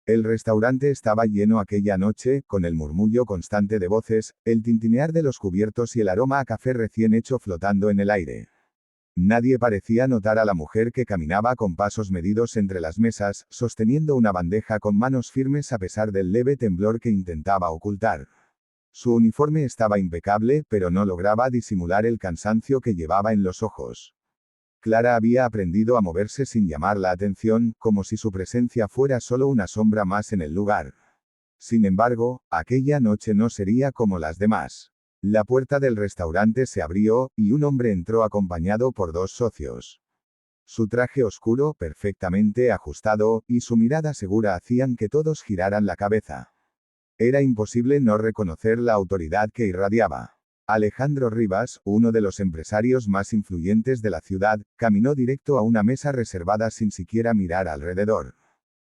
El restaurante estaba lleno aquella noche, con el murmullo constante de voces, el tintinear de los cubiertos y el aroma a café recién hecho flotando en el aire. Nadie parecía notar a la mujer que caminaba con pasos medidos entre las mesas, sosteniendo una bandeja con manos firmes a pesar del leve temblor que intentaba ocultar. Su uniforme estaba impecable, pero no lograba disimular el cansancio que llevaba en los ojos. Clara había aprendido a moverse sin llamar la atención, como si su presencia fuera solo una sombra más en el lugar. Sin embargo, aquella noche no sería como las demás. La puerta del restaurante se abrió, y un hombre entró acompañado por dos socios. Su traje oscuro, perfectamente ajustado, y su mirada segura hacían que todos giraran la cabeza. Era imposible no reconocer la autoridad que irradiaba. Alejandro Rivas, uno de los empresarios más influyentes de la ciudad, caminó directo a una mesa reservada sin siquiera mirar alrededor.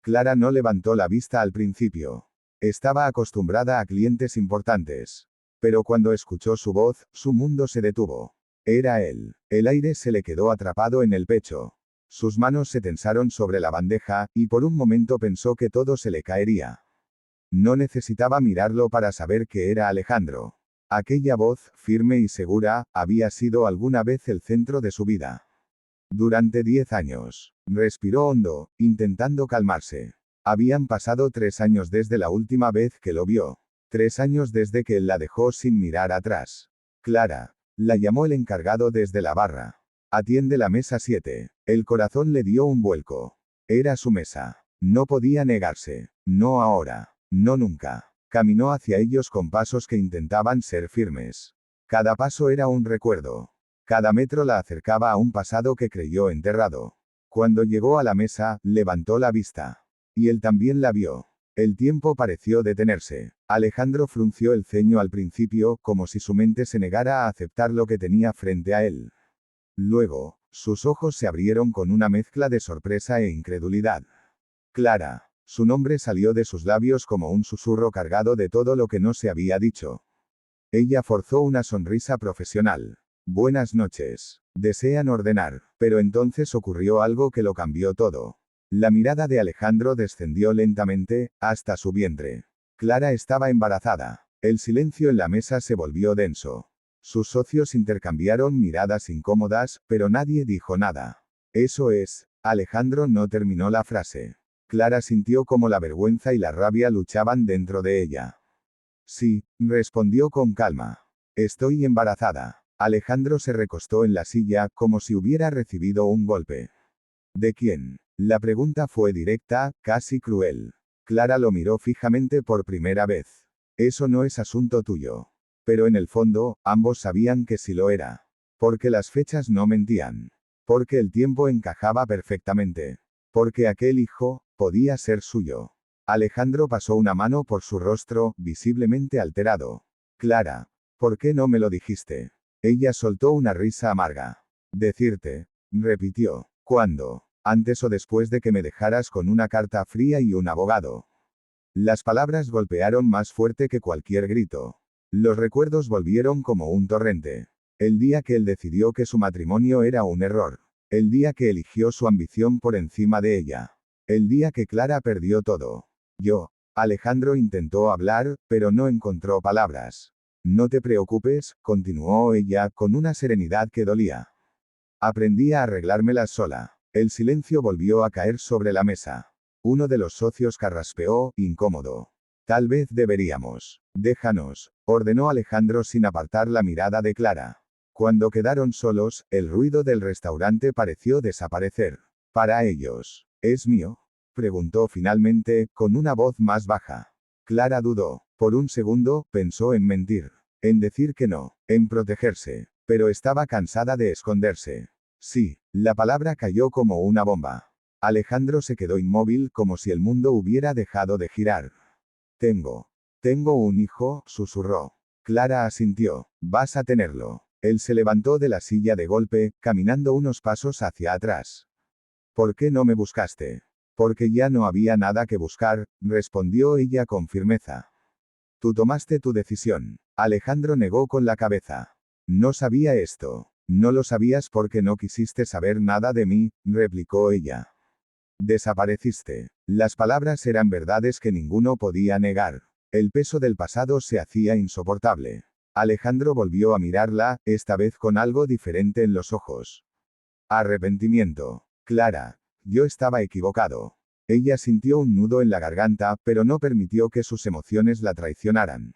Clara no levantó la vista al principio. Estaba acostumbrada a clientes importantes. Pero cuando escuchó su voz, su mundo se detuvo. Era él. El aire se le quedó atrapado en el pecho. Sus manos se tensaron sobre la bandeja, y por un momento pensó que todo se le caería. No necesitaba mirarlo para saber que era Alejandro. Aquella voz, firme y segura, había sido alguna vez el centro de su vida. Durante 10 años. Respiró hondo, intentando calmarse. Habían pasado 3 años desde la última vez que lo vio. 3 años desde que él la dejó sin mirar atrás. Clara. La llamó el encargado desde la barra. Atiende la mesa 7. El corazón le dio un vuelco. Era su mesa. No podía negarse. No ahora. No nunca. Caminó hacia ellos con pasos que intentaban ser firmes. Cada paso era un recuerdo. Cada metro la acercaba a un pasado que creyó enterrado. Cuando llegó a la mesa, levantó la vista. Y él también la vio. El tiempo pareció detenerse. Alejandro frunció el ceño al principio, como si su mente se negara a aceptar lo que tenía frente a él. Luego, sus ojos se abrieron con una mezcla de sorpresa e incredulidad. Clara. Su nombre salió de sus labios como un susurro cargado de todo lo que no se había dicho. Ella forzó una sonrisa profesional. Buenas noches. Desean ordenar. Pero entonces ocurrió algo que lo cambió todo. La mirada de Alejandro descendió lentamente, hasta su vientre. Clara estaba embarazada. El silencio en la mesa se volvió denso. Sus socios intercambiaron miradas incómodas, pero nadie dijo nada. Eso es. Alejandro no terminó la frase. Clara sintió como la vergüenza y la rabia luchaban dentro de ella. Sí, respondió con calma. Estoy embarazada. Alejandro se recostó en la silla, como si hubiera recibido un golpe. ¿De quién? La pregunta fue directa, casi cruel. Clara lo miró fijamente por primera vez. Eso no es asunto tuyo. Pero en el fondo, ambos sabían que sí lo era. Porque las fechas no mentían. Porque el tiempo encajaba perfectamente. Porque aquel hijo, podía ser suyo. Alejandro pasó una mano por su rostro, visiblemente alterado. Clara. ¿Por qué no me lo dijiste? Ella soltó una risa amarga. Decirte. Repitió. ¿Cuándo? Antes o después de que me dejaras con una carta fría y un abogado. Las palabras golpearon más fuerte que cualquier grito. Los recuerdos volvieron como un torrente. El día que él decidió que su matrimonio era un error. El día que eligió su ambición por encima de ella. El día que Clara perdió todo. Alejandro intentó hablar, pero no encontró palabras. No te preocupes, continuó ella, con una serenidad que dolía. Aprendí a arreglármelas sola. El silencio volvió a caer sobre la mesa. Uno de los socios carraspeó, incómodo. Tal vez deberíamos. Déjanos, ordenó Alejandro sin apartar la mirada de Clara. Cuando quedaron solos, el ruido del restaurante pareció desaparecer. Para ellos. ¿Es mío? Preguntó finalmente, con una voz más baja. Clara dudó. Por un segundo, pensó en mentir. En decir que no. En protegerse. Pero estaba cansada de esconderse. Sí, la palabra cayó como una bomba. Alejandro se quedó inmóvil como si el mundo hubiera dejado de girar. Tengo un hijo, susurró. Clara asintió. Vas a tenerlo. Él se levantó de la silla de golpe, caminando unos pasos hacia atrás. ¿Por qué no me buscaste? Porque ya no había nada que buscar, respondió ella con firmeza. Tú tomaste tu decisión. Alejandro negó con la cabeza. No sabía esto. No lo sabías porque no quisiste saber nada de mí, replicó ella. Desapareciste. Las palabras eran verdades que ninguno podía negar. El peso del pasado se hacía insoportable. Alejandro volvió a mirarla, esta vez con algo diferente en los ojos. Arrepentimiento. Clara, yo estaba equivocado. Ella sintió un nudo en la garganta, pero no permitió que sus emociones la traicionaran.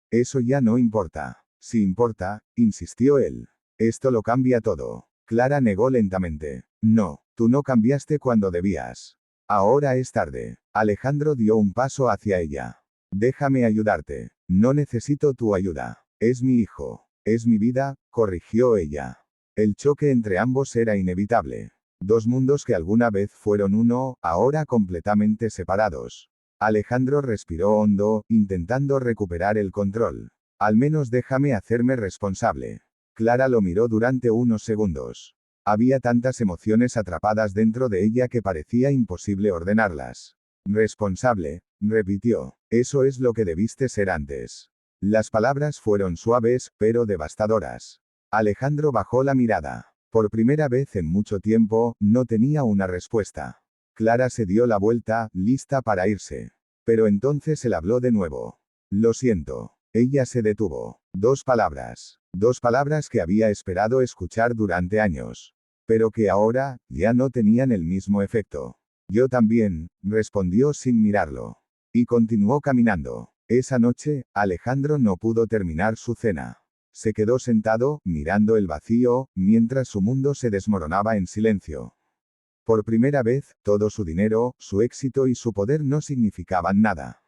Eso ya no importa. Sí importa, insistió él. Esto lo cambia todo. Clara negó lentamente. No, tú no cambiaste cuando debías. Ahora es tarde. Alejandro dio un paso hacia ella. Déjame ayudarte. No necesito tu ayuda. Es mi hijo. Es mi vida, corrigió ella. El choque entre ambos era inevitable. Dos mundos que alguna vez fueron uno, ahora completamente separados. Alejandro respiró hondo, intentando recuperar el control. Al menos déjame hacerme responsable. Clara lo miró durante unos segundos. Había tantas emociones atrapadas dentro de ella que parecía imposible ordenarlas. Responsable, repitió. Eso es lo que debiste ser antes. Las palabras fueron suaves, pero devastadoras. Alejandro bajó la mirada. Por primera vez en mucho tiempo, no tenía una respuesta. Clara se dio la vuelta, lista para irse. Pero entonces él habló de nuevo. Lo siento. Ella se detuvo. Dos palabras. Dos palabras que había esperado escuchar durante años. Pero que ahora, ya no tenían el mismo efecto. Yo también, respondió sin mirarlo. Y continuó caminando. Esa noche, Alejandro no pudo terminar su cena. Se quedó sentado, mirando el vacío, mientras su mundo se desmoronaba en silencio. Por primera vez, todo su dinero, su éxito y su poder no significaban nada.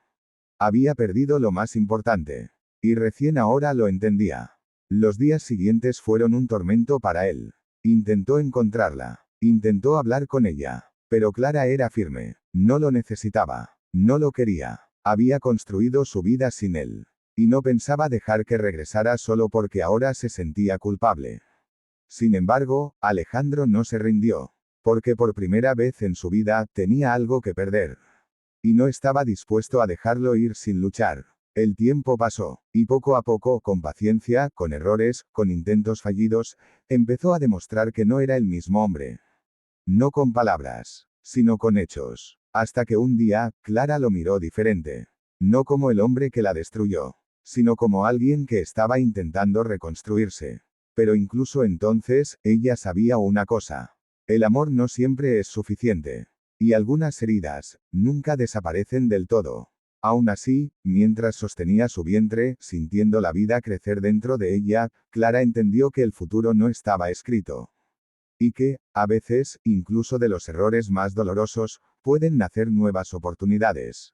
Había perdido lo más importante. Y recién ahora lo entendía. Los días siguientes fueron un tormento para él. Intentó encontrarla. Intentó hablar con ella. Pero Clara era firme. No lo necesitaba. No lo quería. Había construido su vida sin él. Y no pensaba dejar que regresara solo porque ahora se sentía culpable. Sin embargo, Alejandro no se rindió. Porque por primera vez en su vida, tenía algo que perder. Y no estaba dispuesto a dejarlo ir sin luchar. El tiempo pasó, y poco a poco, con paciencia, con errores, con intentos fallidos, empezó a demostrar que no era el mismo hombre. No con palabras, sino con hechos. Hasta que un día, Clara lo miró diferente. No como el hombre que la destruyó, sino como alguien que estaba intentando reconstruirse. Pero incluso entonces, ella sabía una cosa. El amor no siempre es suficiente. Y algunas heridas, nunca desaparecen del todo. Aún así, mientras sostenía su vientre, sintiendo la vida crecer dentro de ella, Clara entendió que el futuro no estaba escrito. Y que, a veces, incluso de los errores más dolorosos, pueden nacer nuevas oportunidades.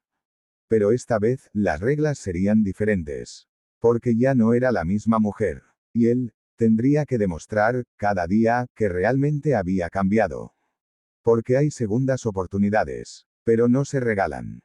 Pero esta vez, las reglas serían diferentes. Porque ya no era la misma mujer. Y él, tendría que demostrar, cada día, que realmente había cambiado. Porque hay segundas oportunidades. Pero no se regalan.